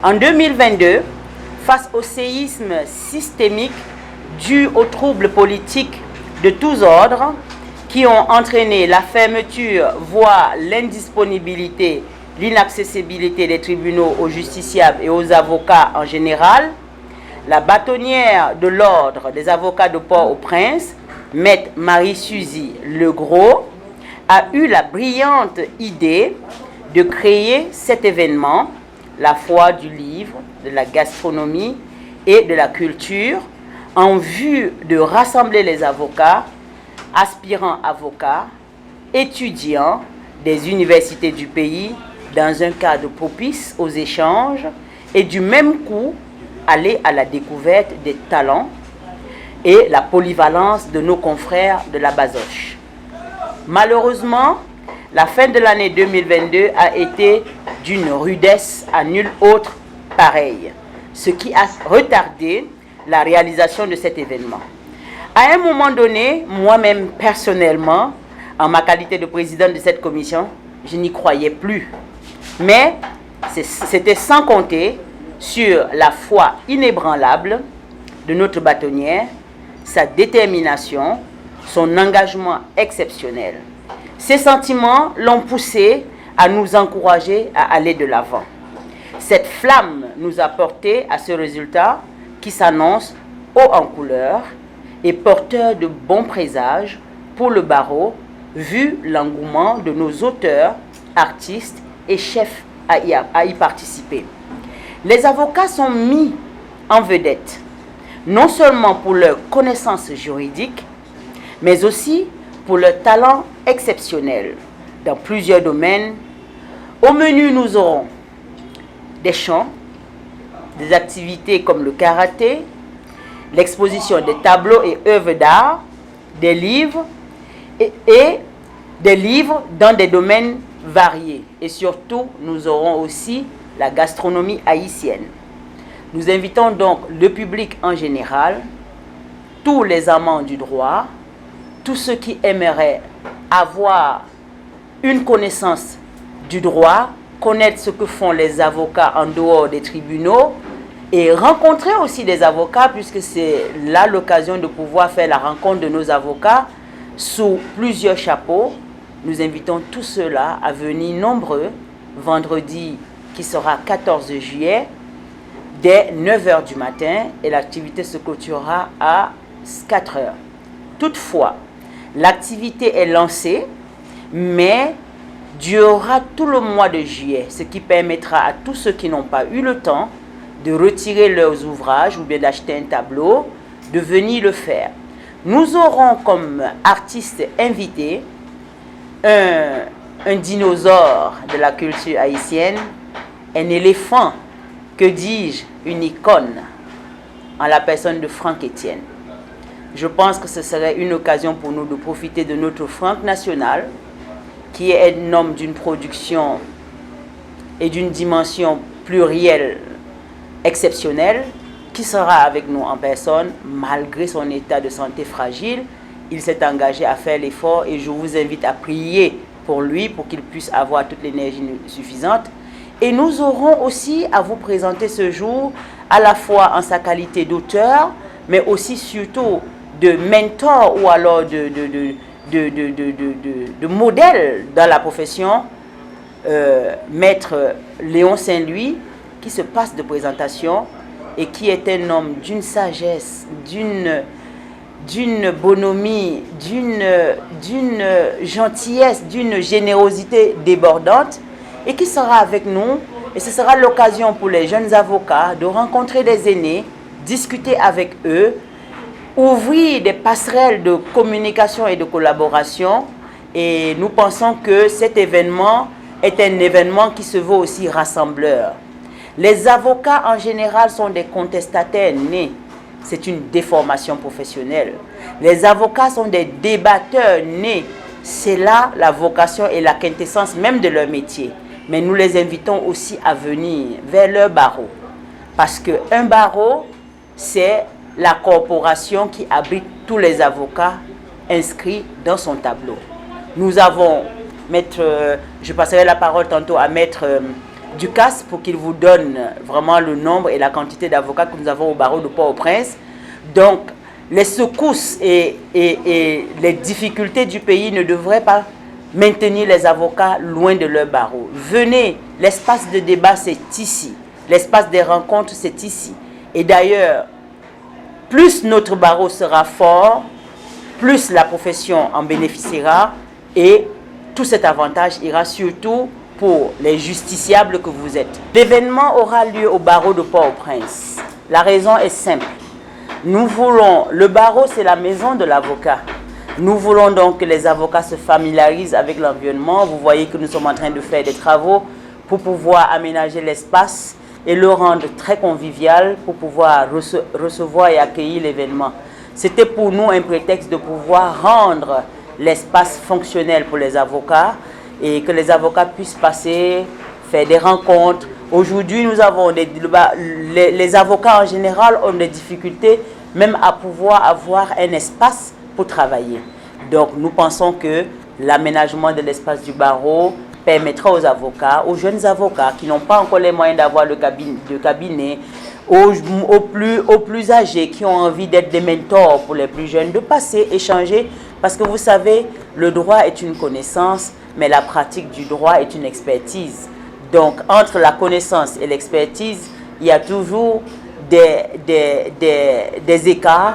En 2022, face au séisme systémique dû aux troubles politiques de tous ordres qui ont entraîné la fermeture, voire l'indisponibilité, l'inaccessibilité des tribunaux aux justiciables et aux avocats en général, la bâtonnière de l'ordre des avocats de Port-au-Prince, Maître Marie-Suzy Legros, a eu la brillante idée de créer cet événement, la foire du livre, de la gastronomie et de la culture, en vue de rassembler les avocats, aspirants avocats, étudiants des universités du pays dans un cadre propice aux échanges et du même coup aller à la découverte des talents et la polyvalence de nos confrères de la Bazoche. Malheureusement, la fin de l'année 2022 a été d'une rudesse à nul autre pareille, ce qui a retardé la réalisation de cet événement. À un moment donné, moi-même personnellement, en ma qualité de présidente de cette commission, je n'y croyais plus. Mais c'était sans compter sur la foi inébranlable de notre bâtonnière, sa détermination, son engagement exceptionnel. Ces sentiments l'ont poussé à nous encourager à aller de l'avant. Cette flamme nous a porté à ce résultat qui s'annonce haut en couleur et porteur de bons présages pour le barreau, vu l'engouement de nos auteurs, artistes et chefs à y participer. Les avocats sont mis en vedette, non seulement pour leur connaissance juridique, mais aussi pour leur talent exceptionnel dans plusieurs domaines. Au menu, nous aurons des chants, des activités comme le karaté, l'exposition des tableaux et œuvres d'art, des livres et des livres dans des domaines variés. Et surtout, nous aurons aussi la gastronomie haïtienne. Nous invitons donc le public en général, tous les amants du droit, tous ceux qui aimeraient avoir une connaissance du droit, connaître ce que font les avocats en dehors des tribunaux et rencontrer aussi des avocats, puisque c'est là l'occasion de pouvoir faire la rencontre de nos avocats sous plusieurs chapeaux. Nous invitons tous ceux-là à venir nombreux vendredi qui sera 14 juillet dès 9 h du matin et l'activité se clôturera à 4 h. Toutefois, l'activité est lancée, mais durera tout le mois de juillet, ce qui permettra à tous ceux qui n'ont pas eu le temps de retirer leurs ouvrages ou bien d'acheter un tableau, de venir le faire. Nous aurons comme artiste invité un dinosaure de la culture haïtienne, un éléphant, que dis-je, une icône, en la personne de Franck Etienne. Je pense que ce serait une occasion pour nous de profiter de notre Franck national, qui est un homme d'une production et d'une dimension plurielle exceptionnelle, qui sera avec nous en personne, malgré son état de santé fragile. Il s'est engagé à faire l'effort et je vous invite à prier pour lui, pour qu'il puisse avoir toute l'énergie suffisante. Et nous aurons aussi à vous présenter ce jour, à la fois en sa qualité d'auteur, mais aussi surtout de mentor ou alors de modèle dans la profession, Maître Léon Saint-Louis, qui se passe de présentation et qui est un homme d'une sagesse, d'une bonhomie, d'une gentillesse, d'une générosité débordante, et qui sera avec nous. Et ce sera l'occasion pour les jeunes avocats de rencontrer des aînés, discuter avec eux, ouvrir des passerelles de communication et de collaboration. Et nous pensons que cet événement est un événement qui se veut aussi rassembleur. Les avocats en général sont des contestataires nés. C'est une déformation professionnelle. Les avocats sont des débatteurs nés. C'est là la vocation et la quintessence même de leur métier. Mais nous les invitons aussi à venir vers leur barreau. Parce qu'un barreau, c'est la corporation qui abrite tous les avocats inscrits dans son tableau. Nous avons, je passerai la parole tantôt à Maître du CAS pour qu'il vous donne vraiment le nombre et la quantité d'avocats que nous avons au barreau de Port-au-Prince. Donc, les secousses et les difficultés du pays ne devraient pas maintenir les avocats loin de leur barreau. Venez, l'espace de débat, c'est ici. L'espace des rencontres, c'est ici. Et d'ailleurs, plus notre barreau sera fort, plus la profession en bénéficiera et tout cet avantage ira surtout pour les justiciables que vous êtes. L'événement aura lieu au barreau de Port-au-Prince. La raison est simple. Nous voulons, le barreau c'est la maison de l'avocat. Nous voulons donc que les avocats se familiarisent avec l'environnement. Vous voyez que nous sommes en train de faire des travaux pour pouvoir aménager l'espace et le rendre très convivial pour pouvoir recevoir et accueillir l'événement. C'était pour nous un prétexte de pouvoir rendre l'espace fonctionnel pour les avocats et que les avocats puissent passer, faire des rencontres. Aujourd'hui, nous avons les avocats en général ont des difficultés même à pouvoir avoir un espace pour travailler. Donc, nous pensons que l'aménagement de l'espace du barreau permettra aux avocats, aux jeunes avocats qui n'ont pas encore les moyens d'avoir de cabinet, aux plus âgés qui ont envie d'être des mentors pour les plus jeunes, de passer, échanger. Parce que vous savez, le droit est une connaissance, mais la pratique du droit est une expertise. Donc, entre la connaissance et l'expertise, il y a toujours des écarts,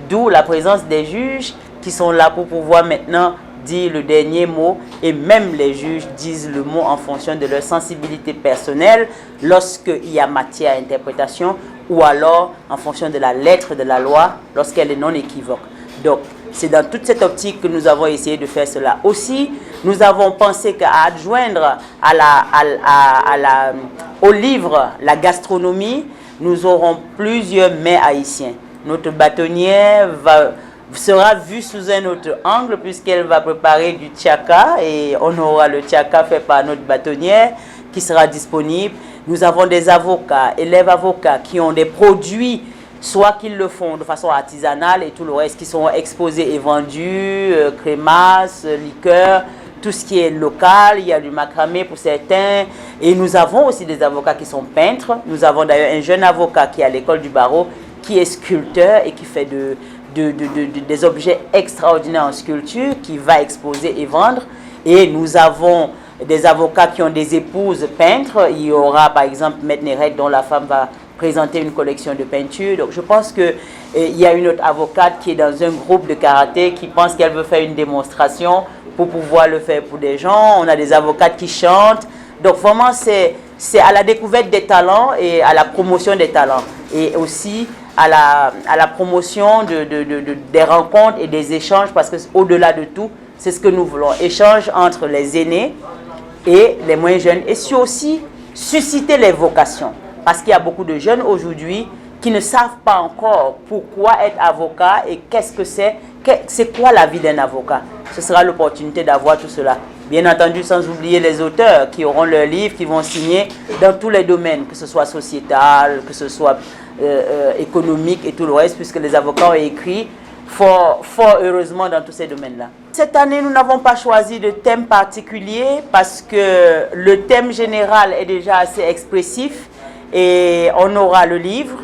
d'où la présence des juges qui sont là pour pouvoir maintenant dire le dernier mot, et même les juges disent le mot en fonction de leur sensibilité personnelle lorsqu'il y a matière à interprétation, ou alors en fonction de la lettre de la loi lorsqu'elle est non équivoque. Donc, c'est dans toute cette optique que nous avons essayé de faire cela. Aussi, nous avons pensé qu'à adjoindre au livre la gastronomie, nous aurons plusieurs mets haïtiens. Notre bâtonnière sera vue sous un autre angle puisqu'elle va préparer du tchaka et on aura le tchaka fait par notre bâtonnière qui sera disponible. Nous avons des avocats, élèves avocats qui ont des produits, soit qu'ils le font de façon artisanale et tout le reste qui sont exposés et vendus, crémasses, liqueurs, tout ce qui est local. Il y a du macramé pour certains. Et nous avons aussi des avocats qui sont peintres. Nous avons d'ailleurs un jeune avocat qui est à l'école du barreau, qui est sculpteur et qui fait des objets extraordinaires en sculpture, qui va exposer et vendre. Et nous avons des avocats qui ont des épouses peintres. Il y aura par exemple Maître Nérec dont la femme va présenter une collection de peintures. Donc je pense qu'il y a une autre avocate qui est dans un groupe de karaté qui pense qu'elle veut faire une démonstration pour pouvoir le faire pour des gens. On a des avocates qui chantent. Donc vraiment c'est à la découverte des talents et à la promotion des talents. Et aussi à la promotion des rencontres et des échanges, parce qu'au-delà de tout, c'est ce que nous voulons. Échange entre les aînés et les moins jeunes. Et aussi susciter les vocations. Parce qu'il y a beaucoup de jeunes aujourd'hui qui ne savent pas encore pourquoi être avocat et qu'est-ce que c'est quoi la vie d'un avocat. Ce sera l'opportunité d'avoir tout cela. Bien entendu, sans oublier les auteurs qui auront leurs livres, qui vont signer dans tous les domaines, que ce soit sociétal, que ce soit économique et tout le reste, puisque les avocats ont écrit fort heureusement dans tous ces domaines-là. Cette année, nous n'avons pas choisi de thème particulier parce que le thème général est déjà assez expressif. Et on aura le livre,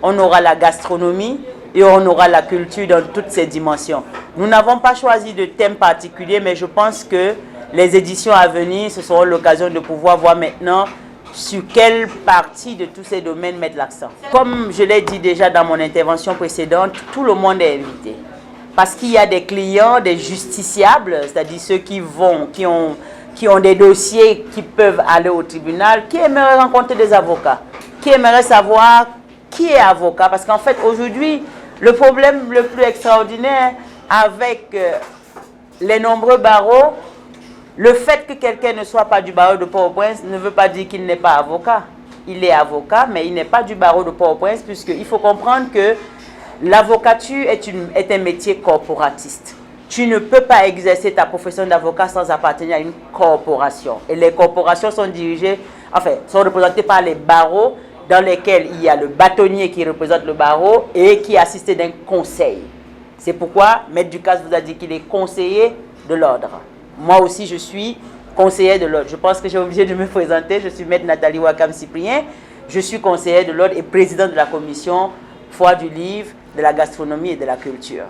on aura la gastronomie et on aura la culture dans toutes ses dimensions. Nous n'avons pas choisi de thème particulier, mais je pense que les éditions à venir, ce seront l'occasion de pouvoir voir maintenant sur quelle partie de tous ces domaines mettre l'accent. Comme je l'ai dit déjà dans mon intervention précédente, tout le monde est invité. Parce qu'il y a des clients, des justiciables, c'est-à-dire ceux qui ont des dossiers qui peuvent aller au tribunal, qui aimeraient rencontrer des avocats, qui aimeraient savoir qui est avocat. Parce qu'en fait, aujourd'hui, le problème le plus extraordinaire avec les nombreux barreaux, le fait que quelqu'un ne soit pas du barreau de Port-au-Prince ne veut pas dire qu'il n'est pas avocat. Il est avocat, mais il n'est pas du barreau de Port-au-Prince, puisqu'il faut comprendre que l'avocature est un métier corporatiste. Tu ne peux pas exercer ta profession d'avocat sans appartenir à une corporation. Et les corporations sont sont représentées par les barreaux dans lesquels il y a le bâtonnier qui représente le barreau et qui est assisté d'un conseil. C'est pourquoi Maître Ducasse vous a dit qu'il est conseiller de l'ordre. Moi aussi, je suis conseillère de l'ordre. Je pense que j'ai obligé de me présenter. Je suis maître Nathalie Wakam-Cyprien. Je suis conseillère de l'ordre et présidente de la commission Foire du livre, de la gastronomie et de la culture.